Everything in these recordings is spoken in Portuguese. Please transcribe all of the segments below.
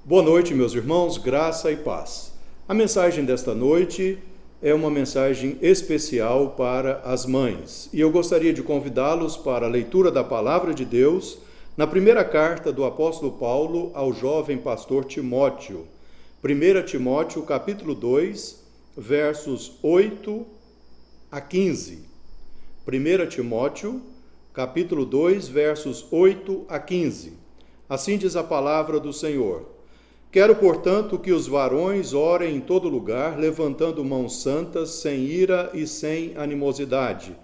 Boa noite, meus irmãos, graça e paz. A mensagem desta noite é uma mensagem especial para as mães. E eu gostaria de convidá-los para a leitura da Palavra de Deus na primeira carta do apóstolo Paulo ao jovem pastor Timóteo. 1 Timóteo, capítulo 2, versos 8 a 15. 1 Timóteo, capítulo 2, versos 8 a 15. Assim diz a palavra do Senhor. Quero, portanto, que os varões orem em todo lugar, levantando mãos santas, sem ira e sem animosidade.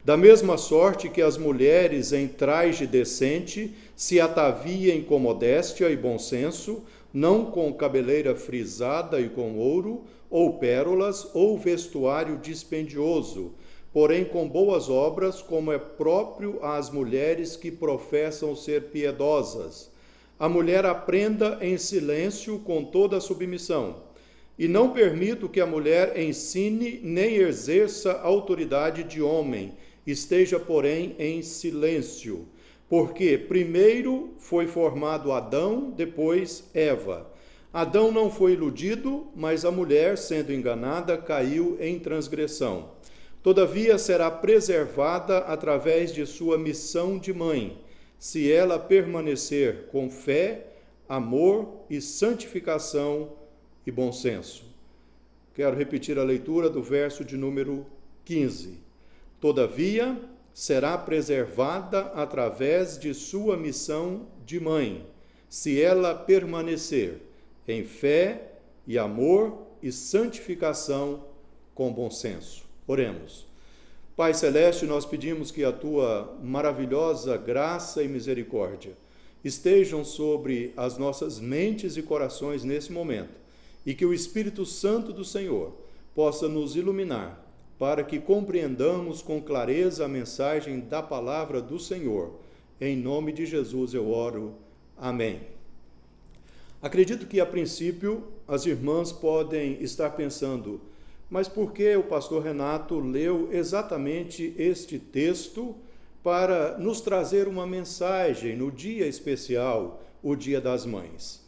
Da mesma sorte que as mulheres em traje decente se ataviem com modéstia e bom senso, não com cabeleira frisada e com ouro, ou pérolas, ou vestuário dispendioso, porém com boas obras, como é próprio às mulheres que professam ser piedosas. A mulher aprenda em silêncio com toda a submissão. E não permito que a mulher ensine nem exerça autoridade de homem, esteja, porém, em silêncio. Porque primeiro foi formado Adão, depois Eva. Adão não foi iludido, mas a mulher, sendo enganada, caiu em transgressão. Todavia será preservada através de sua missão de mãe, se ela permanecer com fé, amor e santificação e bom senso. Quero repetir a leitura do verso de número 15. Todavia, será preservada através de sua missão de mãe, se ela permanecer em fé e amor e santificação com bom senso. Oremos. Pai Celeste, nós pedimos que a Tua maravilhosa graça e misericórdia estejam sobre as nossas mentes e corações nesse momento e que o Espírito Santo do Senhor possa nos iluminar para que compreendamos com clareza a mensagem da palavra do Senhor. Em nome de Jesus eu oro. Amém. Acredito que, a princípio, as irmãs podem estar pensando: mas por que o pastor Renato leu exatamente este texto para nos trazer uma mensagem no dia especial, o Dia das Mães?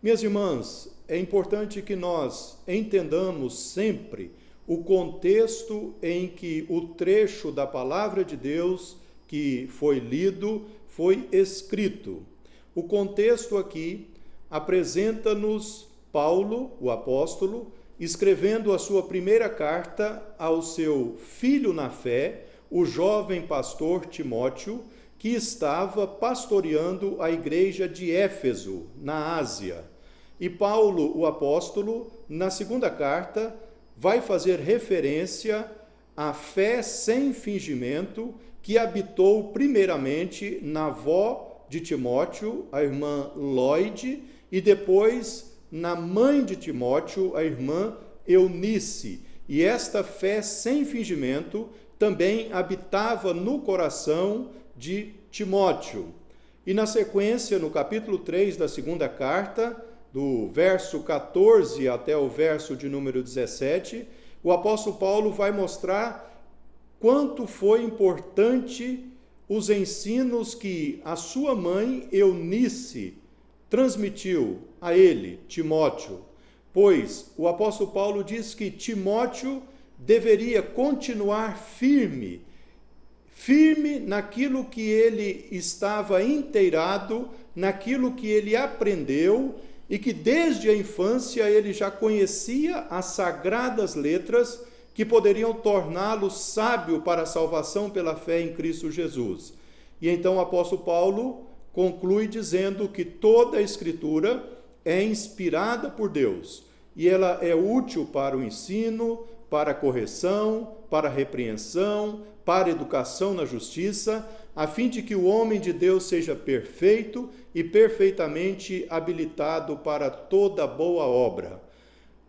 Minhas irmãs, é importante que nós entendamos sempre o contexto em que o trecho da palavra de Deus que foi lido foi escrito. O contexto aqui apresenta-nos Paulo, o apóstolo, escrevendo a sua primeira carta ao seu filho na fé, o jovem pastor Timóteo, que estava pastoreando a igreja de Éfeso, na Ásia. E Paulo, o apóstolo, na segunda carta, vai fazer referência à fé sem fingimento que habitou primeiramente na avó de Timóteo, a irmã Lóide, e depois na mãe de Timóteo, a irmã Eunice. E esta fé sem fingimento também habitava no coração de Timóteo. E na sequência, no capítulo 3 da segunda carta, do verso 14 até o verso de número 17, o apóstolo Paulo vai mostrar quanto foi importante os ensinos que a sua mãe Eunice transmitiu a ele, Timóteo, pois o apóstolo Paulo diz que Timóteo deveria continuar firme naquilo que ele estava inteirado, naquilo que ele aprendeu e que desde a infância ele já conhecia as sagradas letras que poderiam torná-lo sábio para a salvação pela fé em Cristo Jesus. E então o apóstolo Paulo conclui dizendo que toda a Escritura é inspirada por Deus e ela é útil para o ensino, para a correção, para a repreensão, para a educação na justiça, a fim de que o homem de Deus seja perfeito e perfeitamente habilitado para toda boa obra.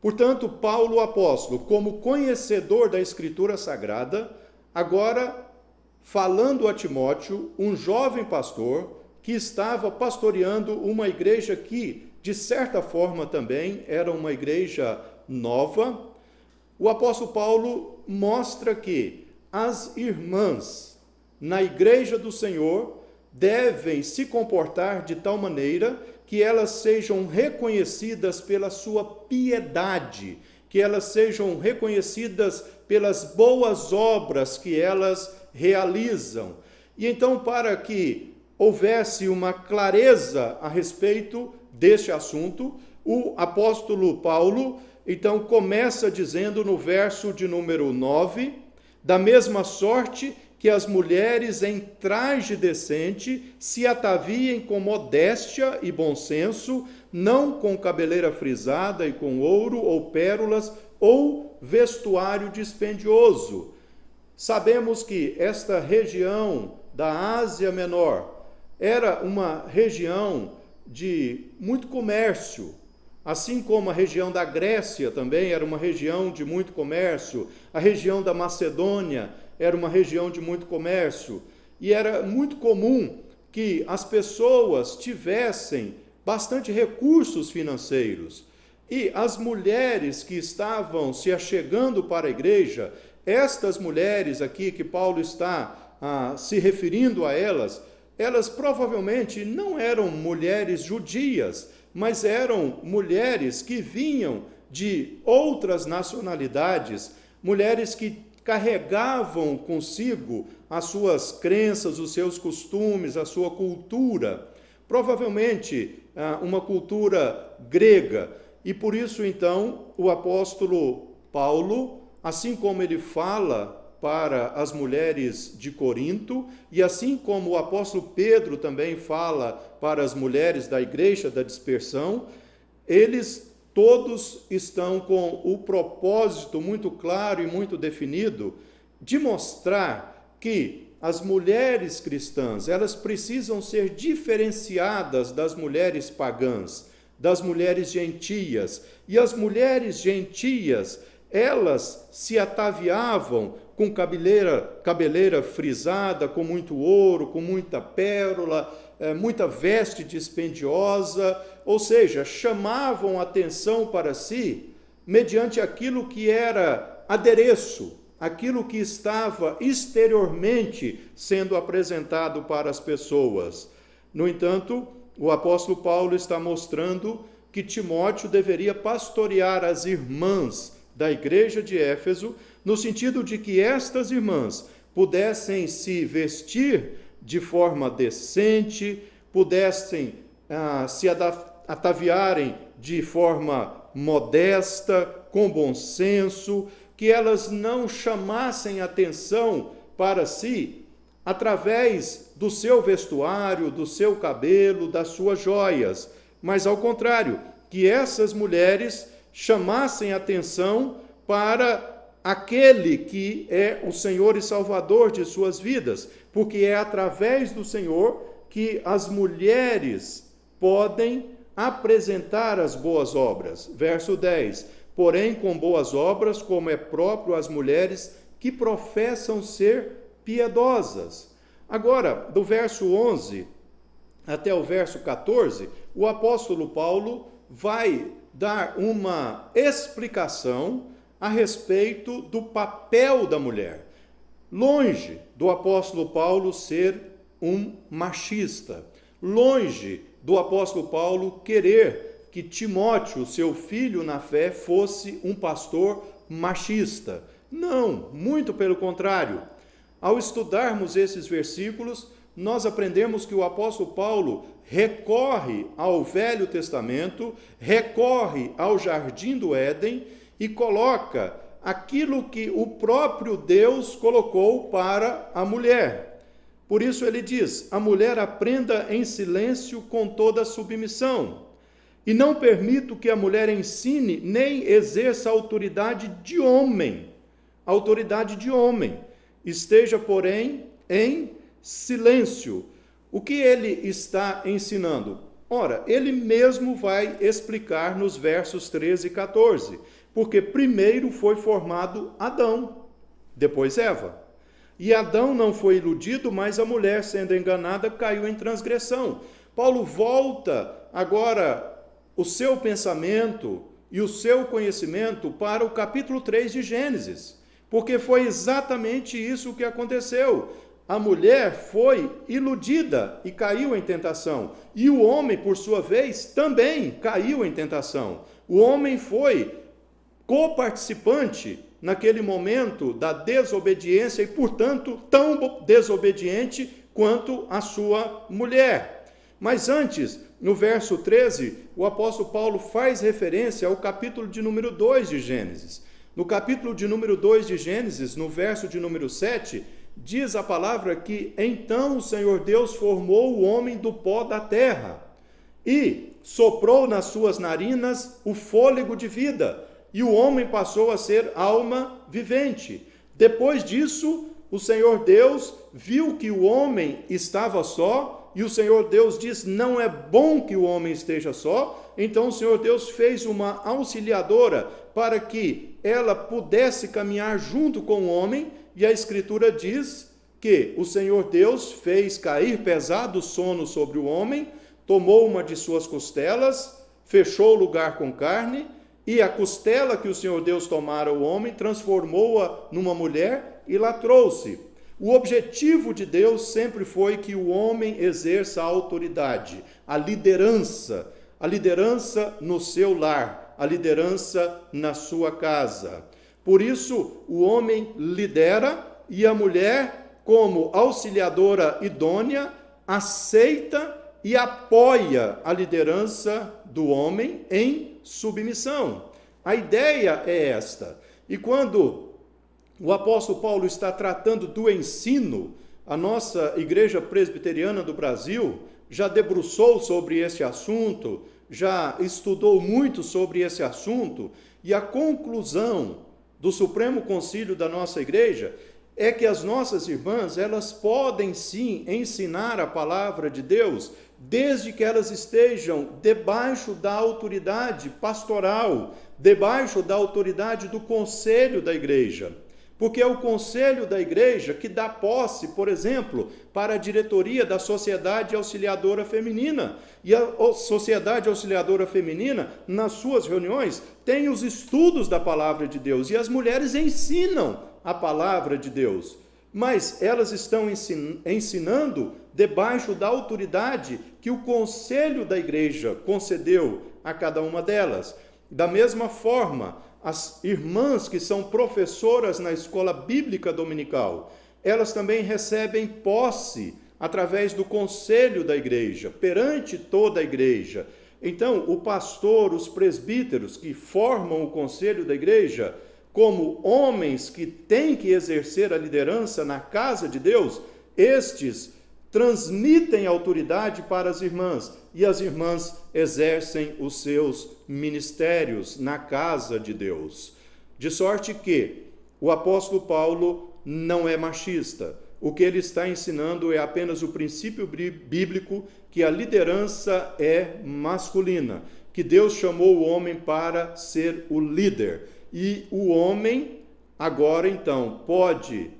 Portanto, Paulo, o apóstolo, como conhecedor da Escritura Sagrada, agora falando a Timóteo, um jovem pastor, que estava pastoreando uma igreja que, de certa forma, também era uma igreja nova, o apóstolo Paulo mostra que as irmãs na igreja do Senhor devem se comportar de tal maneira que elas sejam reconhecidas pela sua piedade, que elas sejam reconhecidas pelas boas obras que elas realizam. E então, para que houvesse uma clareza a respeito deste assunto, o apóstolo Paulo, então, começa dizendo no verso de número 9, da mesma sorte que as mulheres em traje decente se ataviem com modéstia e bom senso, não com cabeleira frisada e com ouro ou pérolas ou vestuário dispendioso. Sabemos que esta região da Ásia Menor era uma região de muito comércio, assim como a região da Grécia também era uma região de muito comércio, a região da Macedônia era uma região de muito comércio, e era muito comum que as pessoas tivessem bastante recursos financeiros. E as mulheres que estavam se achegando para a igreja, estas mulheres aqui que Paulo está se referindo a elas, elas provavelmente não eram mulheres judias, mas eram mulheres que vinham de outras nacionalidades, mulheres que carregavam consigo as suas crenças, os seus costumes, a sua cultura, provavelmente uma cultura grega. E por isso, então, o apóstolo Paulo, assim como ele fala para as mulheres de Corinto, e assim como o apóstolo Pedro também fala para as mulheres da igreja da dispersão, eles todos estão com o propósito muito claro e muito definido de mostrar que as mulheres cristãs, elas precisam ser diferenciadas das mulheres pagãs, das mulheres gentias. E as mulheres gentias, elas se ataviavam com cabeleira frisada, com muito ouro, com muita pérola, muita veste dispendiosa, ou seja, chamavam atenção para si mediante aquilo que era adereço, aquilo que estava exteriormente sendo apresentado para as pessoas. No entanto, o apóstolo Paulo está mostrando que Timóteo deveria pastorear as irmãs da igreja de Éfeso, no sentido de que estas irmãs pudessem se vestir de forma decente, pudessem se ataviarem de forma modesta, com bom senso, que elas não chamassem atenção para si através do seu vestuário, do seu cabelo, das suas joias, mas ao contrário, que essas mulheres chamassem atenção para aquele que é o Senhor e Salvador de suas vidas, porque é através do Senhor que as mulheres podem apresentar as boas obras. Verso 10, porém com boas obras, como é próprio às mulheres que professam ser piedosas. Agora, do verso 11 até o verso 14, o apóstolo Paulo vai dar uma explicação a respeito do papel da mulher. Longe do apóstolo Paulo ser um machista, longe do apóstolo Paulo querer que Timóteo, seu filho na fé, fosse um pastor machista. Não, muito pelo contrário. Ao estudarmos esses versículos, nós aprendemos que o apóstolo Paulo recorre ao Velho Testamento, recorre ao Jardim do Éden e coloca aquilo que o próprio Deus colocou para a mulher. Por isso ele diz, a mulher aprenda em silêncio com toda submissão, e não permito que a mulher ensine nem exerça autoridade de homem, esteja, porém, em silêncio. O que ele está ensinando? Ora, ele mesmo vai explicar nos versos 13 e 14, porque primeiro foi formado Adão, depois Eva. E Adão não foi iludido, mas a mulher, sendo enganada, caiu em transgressão. Paulo volta agora o seu pensamento e o seu conhecimento para o capítulo 3 de Gênesis, porque foi exatamente isso que aconteceu. a mulher foi iludida e caiu em tentação. E o homem, por sua vez, também caiu em tentação. O homem foi coparticipante naquele momento da desobediência e, portanto, tão desobediente quanto a sua mulher. Mas antes, no verso 13, o apóstolo Paulo faz referência ao capítulo de número 2 de Gênesis. No capítulo de número 2 de Gênesis, no verso de número 7, diz a palavra que então o Senhor Deus formou o homem do pó da terra e soprou nas suas narinas o fôlego de vida, e o homem passou a ser alma vivente. Depois disso, o Senhor Deus viu que o homem estava só, e o Senhor Deus diz: não é bom que o homem esteja só. Então o Senhor Deus fez uma auxiliadora para que ela pudesse caminhar junto com o homem, e a Escritura diz que o Senhor Deus fez cair pesado sono sobre o homem, tomou uma de suas costelas, fechou o lugar com carne, e a costela que o Senhor Deus tomara ao homem, transformou-a numa mulher e lá trouxe. O objetivo de Deus sempre foi que o homem exerça a autoridade, a liderança no seu lar, a liderança na sua casa. Por isso, o homem lidera e a mulher, como auxiliadora idônea, aceita e apoia a liderança do homem em submissão. A ideia é esta. E quando o apóstolo Paulo está tratando do ensino, a nossa Igreja Presbiteriana do Brasil já debruçou sobre esse assunto, já estudou muito sobre esse assunto, e a conclusão do Supremo Concílio da nossa Igreja é que as nossas irmãs, elas podem sim ensinar a palavra de Deus, desde que elas estejam debaixo da autoridade pastoral, debaixo da autoridade do conselho da igreja. Porque é o conselho da igreja que dá posse, por exemplo, para a diretoria da Sociedade Auxiliadora Feminina. E a Sociedade Auxiliadora Feminina, nas suas reuniões, tem os estudos da palavra de Deus, e as mulheres ensinam a palavra de Deus. Mas elas estão ensinando debaixo da autoridade que o conselho da igreja concedeu a cada uma delas. Da mesma forma, as irmãs que são professoras na escola bíblica dominical, elas também recebem posse através do conselho da igreja, perante toda a igreja. Então, o pastor, os presbíteros que formam o conselho da igreja, como homens que têm que exercer a liderança na casa de Deus, estes transmitem autoridade para as irmãs, e as irmãs exercem os seus ministérios na casa de Deus. De sorte que o apóstolo Paulo não é machista. O que ele está ensinando é apenas o princípio bíblico que a liderança é masculina, que Deus chamou o homem para ser o líder. E o homem, agora então, pode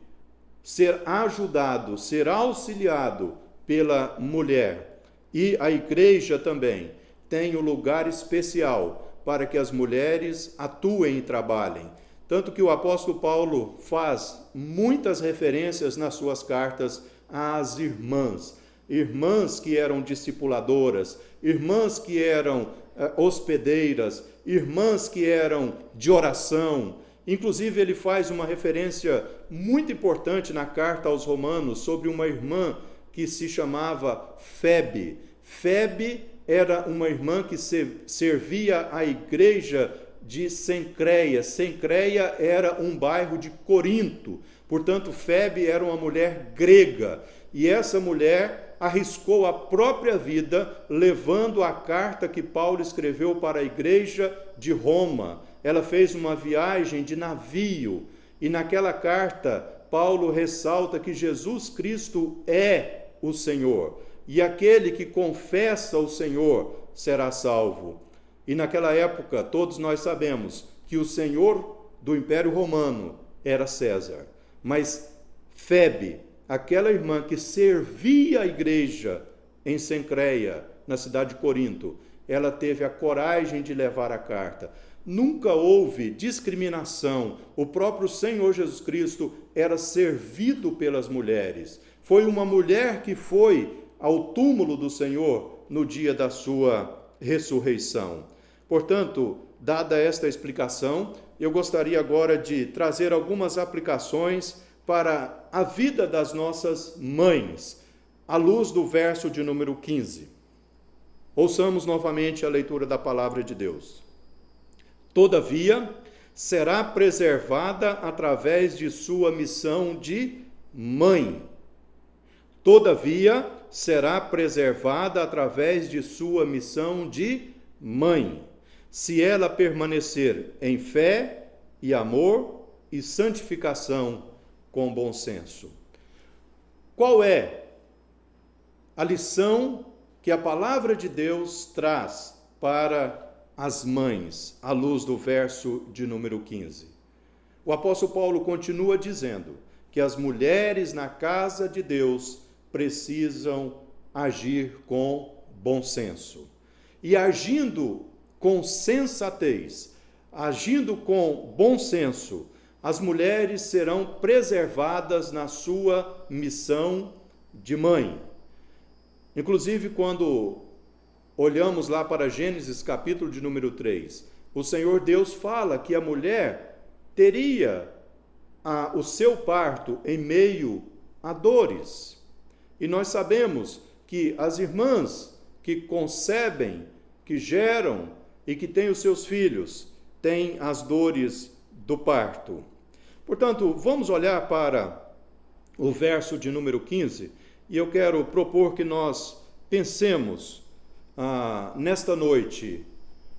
ser ajudado, ser auxiliado pela mulher. E a igreja também tem um lugar especial para que as mulheres atuem e trabalhem. Tanto que o apóstolo Paulo faz muitas referências nas suas cartas às irmãs. Irmãs que eram discipuladoras, irmãs que eram hospedeiras, irmãs que eram de oração. Inclusive, ele faz uma referência muito importante na carta aos Romanos sobre uma irmã que se chamava Febe. Febe era uma irmã que servia a igreja de Cencreia. Cencreia era um bairro de Corinto. Portanto, Febe era uma mulher grega. E essa mulher arriscou a própria vida levando a carta que Paulo escreveu para a igreja de Roma. Ela fez uma viagem de navio, e naquela carta Paulo ressalta que Jesus Cristo é o Senhor, e aquele que confessa o Senhor será salvo. E naquela época, todos nós sabemos que o Senhor do Império Romano era César, mas Febe, aquela irmã que servia a igreja em Cencreia, na cidade de Corinto, ela teve a coragem de levar a carta. Nunca houve discriminação. O próprio Senhor Jesus Cristo era servido pelas mulheres. Foi uma mulher que foi ao túmulo do Senhor no dia da sua ressurreição. Portanto, dada esta explicação, eu gostaria agora de trazer algumas aplicações para a vida das nossas mães, à luz do verso de número 15. Ouçamos novamente a leitura da palavra de Deus. Todavia, será preservada através de sua missão de mãe. Todavia, será preservada através de sua missão de mãe, se ela permanecer em fé e amor e santificação com bom senso. Qual é a lição que a palavra de Deus traz para as mães, à luz do verso de número 15? O apóstolo Paulo continua dizendo que as mulheres na casa de Deus precisam agir com bom senso. E agindo com sensatez, agindo com bom senso, as mulheres serão preservadas na sua missão de mãe. Inclusive, quando olhamos lá para Gênesis, capítulo de número 3, o Senhor Deus fala que a mulher teria o seu parto em meio a dores. E nós sabemos que as irmãs que concebem, que geram e que têm os seus filhos, têm as dores do parto. Portanto, vamos olhar para o verso de número 15, e eu quero propor que nós pensemos nesta noite,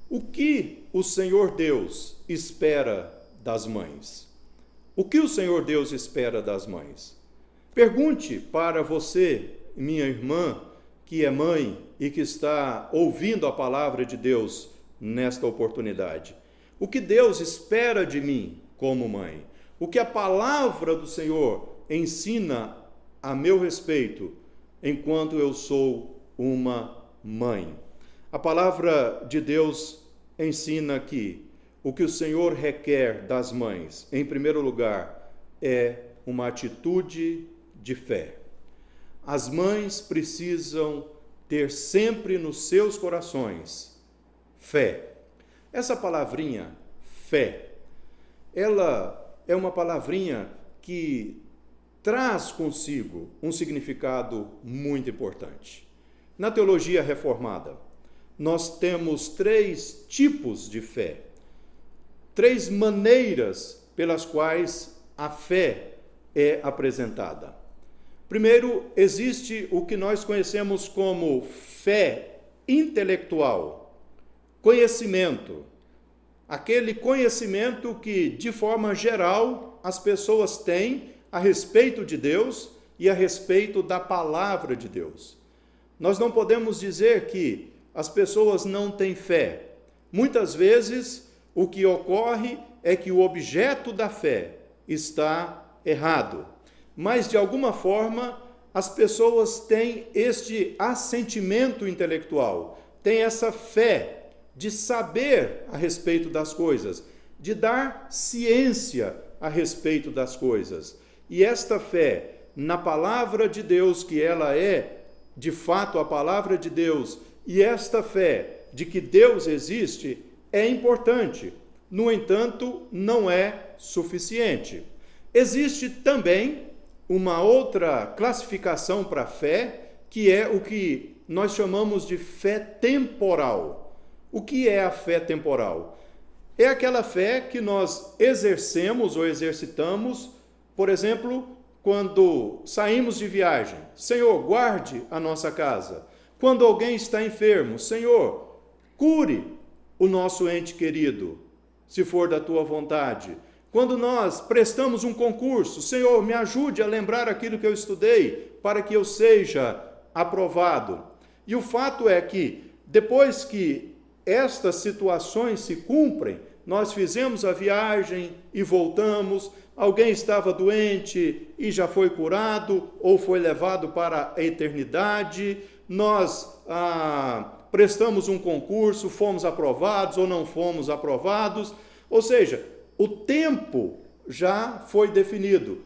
o que o Senhor Deus espera das mães? O que o Senhor Deus espera das mães? Pergunte para você, minha irmã, que é mãe e que está ouvindo a palavra de Deus nesta oportunidade. O que Deus espera de mim como mãe? O que a palavra do Senhor ensina a meu respeito enquanto eu sou uma mãe? A palavra de Deus ensina que o que o Senhor requer das mães, em primeiro lugar, é uma atitude de fé. As mães precisam ter sempre nos seus corações fé. Essa palavrinha, fé, ela é uma palavrinha que traz consigo um significado muito importante. Na teologia reformada, nós temos 3 tipos de fé, 3 maneiras pelas quais a fé é apresentada. Primeiro, existe o que nós conhecemos como fé intelectual, conhecimento. Aquele conhecimento que, de forma geral, as pessoas têm a respeito de Deus e a respeito da palavra de Deus. Nós não podemos dizer que as pessoas não têm fé. Muitas vezes, o que ocorre é que o objeto da fé está errado. Mas, de alguma forma, as pessoas têm este assentimento intelectual, têm essa fé de saber a respeito das coisas, de dar ciência a respeito das coisas. E esta fé na palavra de Deus, que ela é, de fato, a palavra de Deus, e esta fé de que Deus existe, é importante. No entanto, não é suficiente. Existe também uma outra classificação para a fé, que é o que nós chamamos de fé temporal. O que é a fé temporal? É aquela fé que nós exercemos ou exercitamos, por exemplo, quando saímos de viagem. Senhor, guarde a nossa casa. Quando alguém está enfermo, Senhor, cure o nosso ente querido, se for da tua vontade. Quando nós prestamos um concurso, Senhor, me ajude a lembrar aquilo que eu estudei, para que eu seja aprovado. E o fato é que, depois que estas situações se cumprem, nós fizemos a viagem e voltamos, alguém estava doente e já foi curado, ou foi levado para a eternidade, nós prestamos um concurso, fomos aprovados ou não fomos aprovados, ou seja, o tempo já foi definido.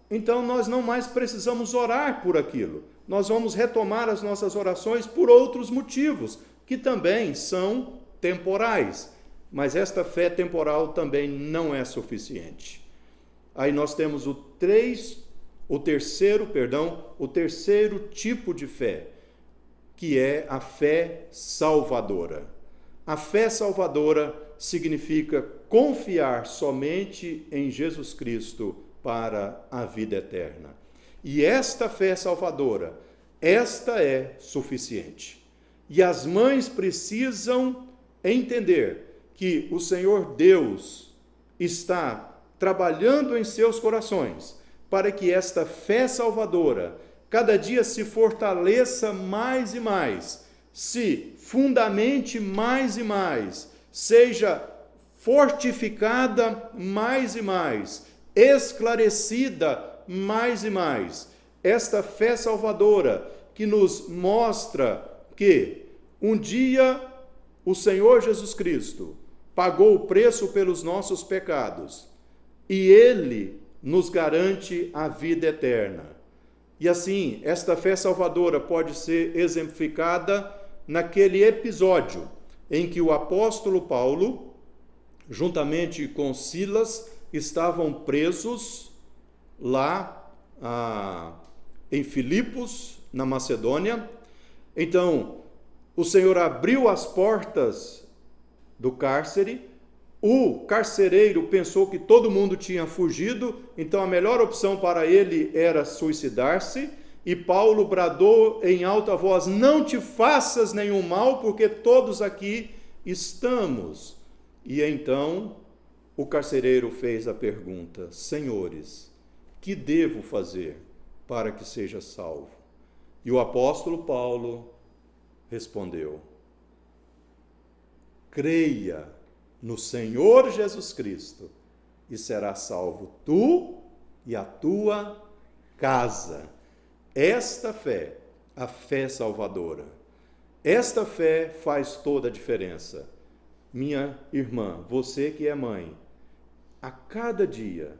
então nós não mais precisamos orar por aquilo. Nós vamos retomar as nossas orações por outros motivos, que também são temporais. Mas esta fé temporal também não é suficiente. Aí nós temos o terceiro tipo de fé, que é a fé salvadora. A fé salvadora significa confiar somente em Jesus Cristo para a vida eterna. E esta fé salvadora, esta é suficiente. E as mães precisam entender que o Senhor Deus está trabalhando em seus corações para que esta fé salvadora cada dia se fortaleça mais e mais, se fundamente mais e mais, seja fortificada mais e mais, esclarecida mais e mais. Esta fé salvadora que nos mostra que um dia o Senhor Jesus Cristo pagou o preço pelos nossos pecados e Ele nos garante a vida eterna. E assim, esta fé salvadora pode ser exemplificada naquele episódio em que o apóstolo Paulo, juntamente com Silas, estavam presos lá em Filipos, na Macedônia. Então, o Senhor abriu as portas do cárcere. O carcereiro pensou que todo mundo tinha fugido, então a melhor opção para ele era suicidar-se. E Paulo bradou em alta voz: não te faças nenhum mal, porque todos aqui estamos. E então o carcereiro fez a pergunta: senhores, que devo fazer para que seja salvo? E o apóstolo Paulo respondeu: creia no Senhor Jesus Cristo e serás salvo tu e a tua casa. Esta fé, a fé salvadora, esta fé faz toda a diferença. Minha irmã, você que é mãe, a cada dia,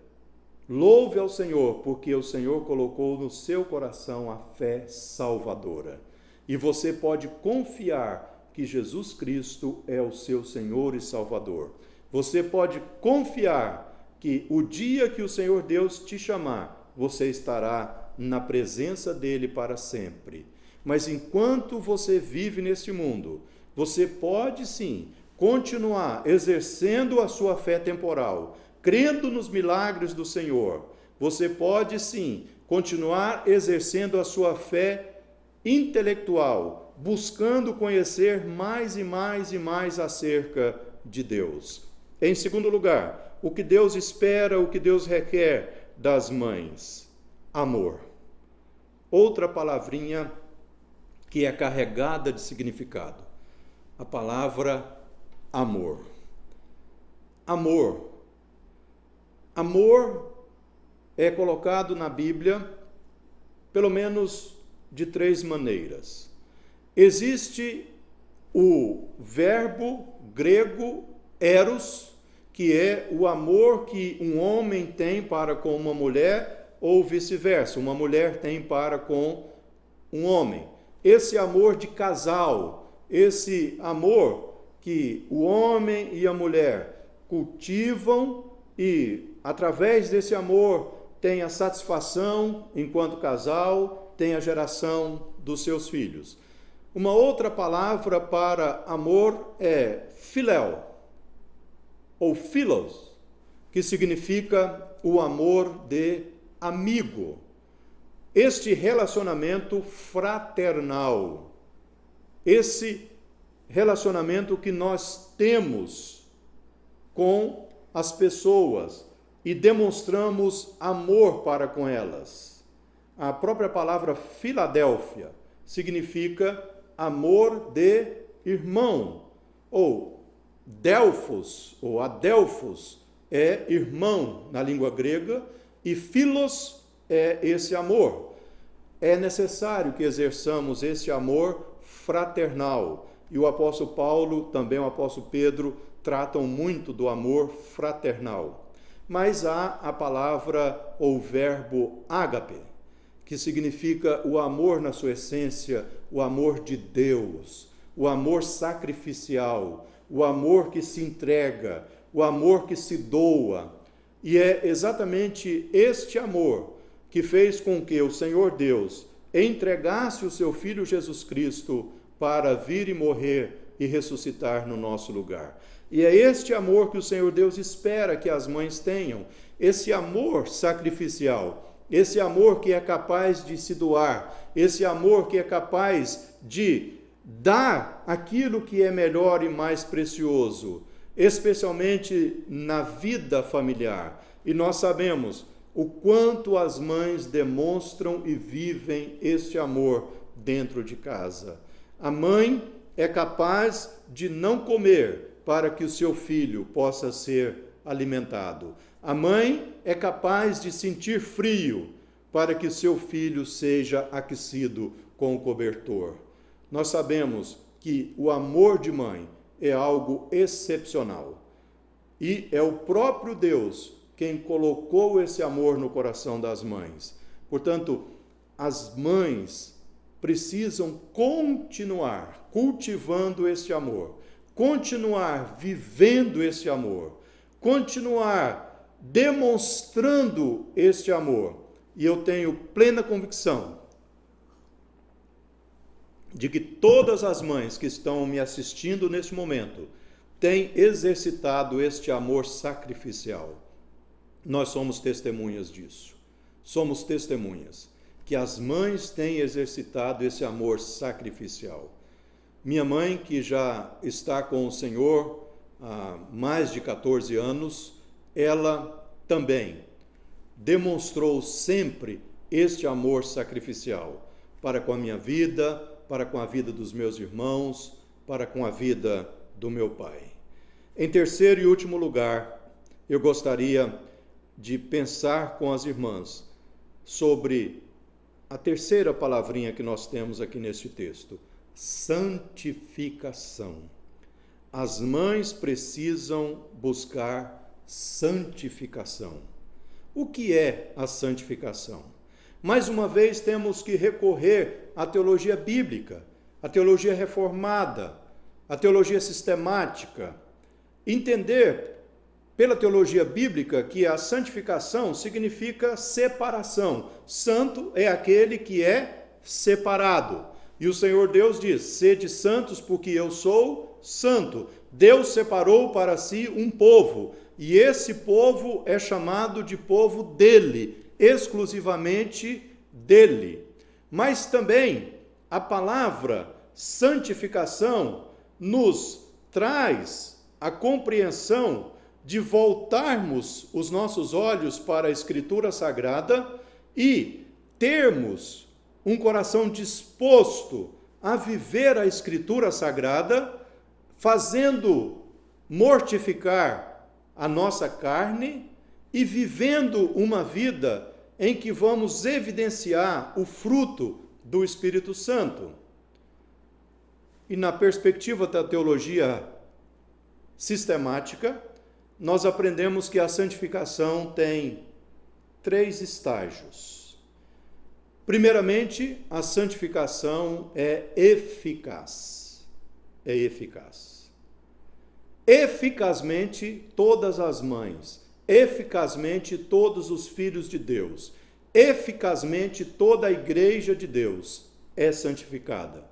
louve ao Senhor, porque o Senhor colocou no seu coração a fé salvadora. E você pode confiar que Jesus Cristo é o seu Senhor e Salvador. Você pode confiar que o dia que o Senhor Deus te chamar, você estará na presença dele para sempre. Mas enquanto você vive neste mundo, você pode sim continuar exercendo a sua fé temporal, crendo nos milagres do Senhor. Você pode sim continuar exercendo a sua fé intelectual, buscando conhecer mais e mais e mais acerca de Deus. Em segundo lugar, o que Deus espera, o que Deus requer das mães? Amor. Outra palavrinha que é carregada de significado. A palavra amor. Amor. Amor é colocado na Bíblia pelo menos de 3 maneiras. Existe o verbo grego eros, que é o amor que um homem tem para com uma mulher, ou vice-versa, uma mulher tem para com um homem. Esse amor de casal, esse amor que o homem e a mulher cultivam e, através desse amor, tem a satisfação enquanto casal, tem a geração dos seus filhos. Uma outra palavra para amor é philéu, ou philos, que significa o amor de amigo. Este relacionamento fraternal, esse relacionamento que nós temos com as pessoas e demonstramos amor para com elas. A própria palavra Filadélfia significa amor de irmão, ou Delfos, ou Adelfos, é irmão na língua grega, e philos é esse amor. É necessário que exerçamos esse amor fraternal. E o apóstolo Paulo, também o apóstolo Pedro, tratam muito do amor fraternal. mas há a palavra ou verbo ágape, que significa o amor na sua essência, o amor de Deus, o amor sacrificial, o amor que se entrega, o amor que se doa. E é exatamente este amor que fez com que o Senhor Deus entregasse o seu Filho Jesus Cristo para vir e morrer e ressuscitar no nosso lugar. E é este amor que o Senhor Deus espera que as mães tenham, esse amor sacrificial, esse amor que é capaz de se doar, esse amor que é capaz de dar aquilo que é melhor e mais precioso, especialmente na vida familiar. E nós sabemos o quanto as mães demonstram e vivem este amor dentro de casa. A mãe é capaz de não comer para que o seu filho possa ser alimentado. A mãe é capaz de sentir frio para que o seu filho seja aquecido com o cobertor. Nós sabemos que o amor de mãe é algo excepcional. E é o próprio Deus quem colocou esse amor no coração das mães. Portanto, as mães precisam continuar cultivando este amor, continuar vivendo este amor, continuar demonstrando este amor. E eu tenho plena convicção de que todas as mães que estão me assistindo neste momento têm exercitado este amor sacrificial. Nós somos testemunhas disso. Somos testemunhas que as mães têm exercitado esse amor sacrificial. Minha mãe, que já está com o Senhor há mais de 14 anos, ela também demonstrou sempre este amor sacrificial para com a minha vida, para com a vida dos meus irmãos, para com a vida do meu pai. Em terceiro e último lugar, eu gostaria de pensar com as irmãs sobre a terceira palavrinha que nós temos aqui neste texto: santificação. As mães precisam buscar santificação. O que é a santificação? Mais uma vez temos que recorrer à teologia bíblica, à teologia reformada, à teologia sistemática. Entender pela teologia bíblica que a santificação significa separação. Santo é aquele que é separado. E o Senhor Deus diz: sede santos porque eu sou santo. Deus separou para si um povo, e esse povo é chamado de povo dele, exclusivamente dele. Mas também a palavra santificação nos traz a compreensão de voltarmos os nossos olhos para a Escritura Sagrada e termos um coração disposto a viver a Escritura Sagrada, fazendo mortificar a nossa carne e vivendo uma vida em que vamos evidenciar o fruto do Espírito Santo. E na perspectiva da teologia sistemática, nós aprendemos que a santificação tem 3 estágios. Primeiramente, a santificação é eficaz. É eficaz. Eficazmente, todas as mães, eficazmente, todos os filhos de Deus, eficazmente, toda a igreja de Deus é santificada.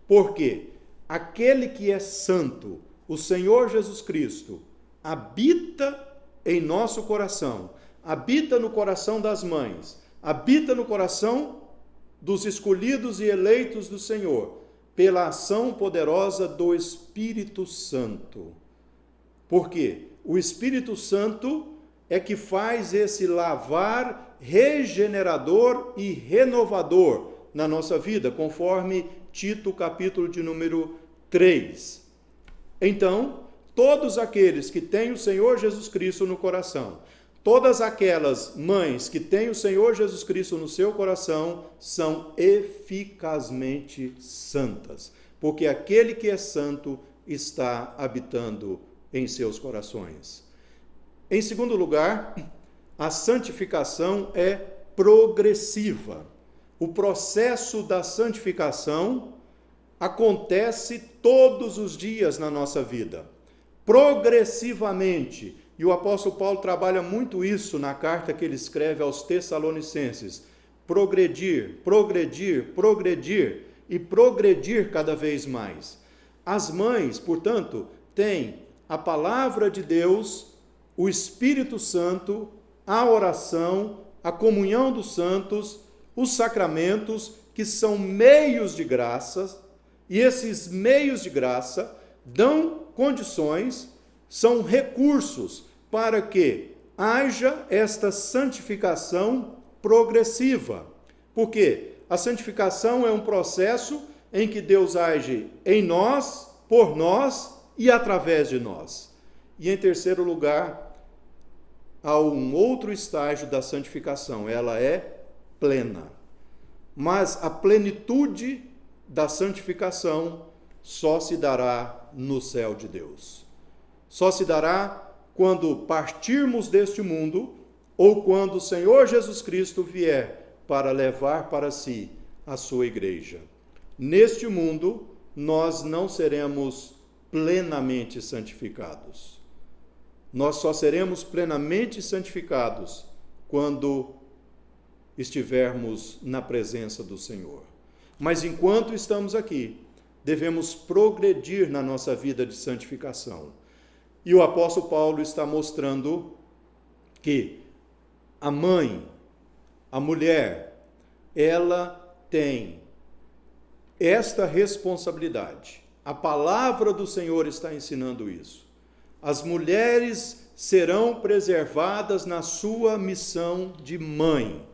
Porque aquele que é santo, o Senhor Jesus Cristo, habita em nosso coração, habita no coração das mães, habita no coração dos escolhidos e eleitos do Senhor, pela ação poderosa do Espírito Santo. Porque o Espírito Santo é que faz esse lavar regenerador e renovador na nossa vida, conforme Tito, capítulo de número 3. Então, todos aqueles que têm o Senhor Jesus Cristo no coração, todas aquelas mães que têm o Senhor Jesus Cristo no seu coração, são eficazmente santas, porque aquele que é santo está habitando em seus corações. Em segundo lugar, a santificação é progressiva. O processo da santificação acontece todos os dias na nossa vida, progressivamente. E o apóstolo Paulo trabalha muito isso na carta que ele escreve aos Tessalonicenses. Progredir, progredir, progredir e progredir cada vez mais. As mães, portanto, têm a palavra de Deus, o Espírito Santo, a oração, a comunhão dos santos, os sacramentos, que são meios de graça, e esses meios de graça dão condições, são recursos para que haja esta santificação progressiva. Porque a santificação é um processo em que Deus age em nós, por nós e através de nós. E em terceiro lugar, há um outro estágio da santificação, ela é plena. Mas a plenitude da santificação só se dará no céu de Deus. Só se dará quando partirmos deste mundo ou quando o Senhor Jesus Cristo vier para levar para si a sua igreja. Neste mundo, nós não seremos plenamente santificados. Nós só seremos plenamente santificados quando estivermos na presença do Senhor. Mas enquanto estamos aqui, devemos progredir na nossa vida de santificação. E o apóstolo Paulo está mostrando que a mãe, a mulher, ela tem esta responsabilidade. A palavra do Senhor está ensinando isso. As mulheres serão preservadas na sua missão de mãe,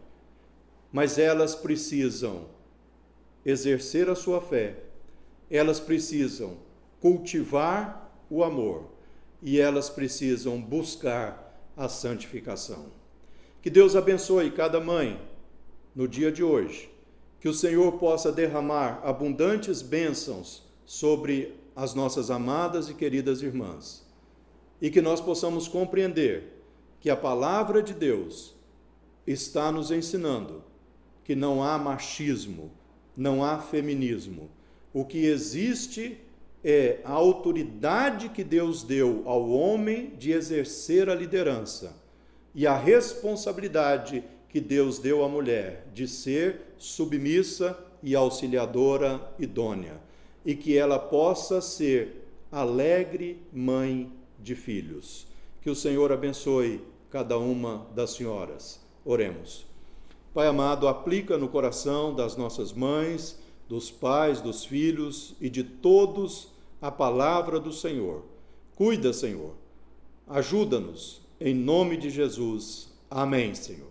mas elas precisam exercer a sua fé, elas precisam cultivar o amor e elas precisam buscar a santificação. Que Deus abençoe cada mãe no dia de hoje, que o Senhor possa derramar abundantes bênçãos sobre as nossas amadas e queridas irmãs, e que nós possamos compreender que a palavra de Deus está nos ensinando que não há machismo, não há feminismo. O que existe é a autoridade que Deus deu ao homem de exercer a liderança e a responsabilidade que Deus deu à mulher de ser submissa e auxiliadora idônea, e que ela possa ser alegre mãe de filhos. Que o Senhor abençoe cada uma das senhoras. Oremos. Pai amado, aplica no coração das nossas mães, dos pais, dos filhos e de todos a palavra do Senhor. Cuida, Senhor. Ajuda-nos. Em nome de Jesus. Amém, Senhor.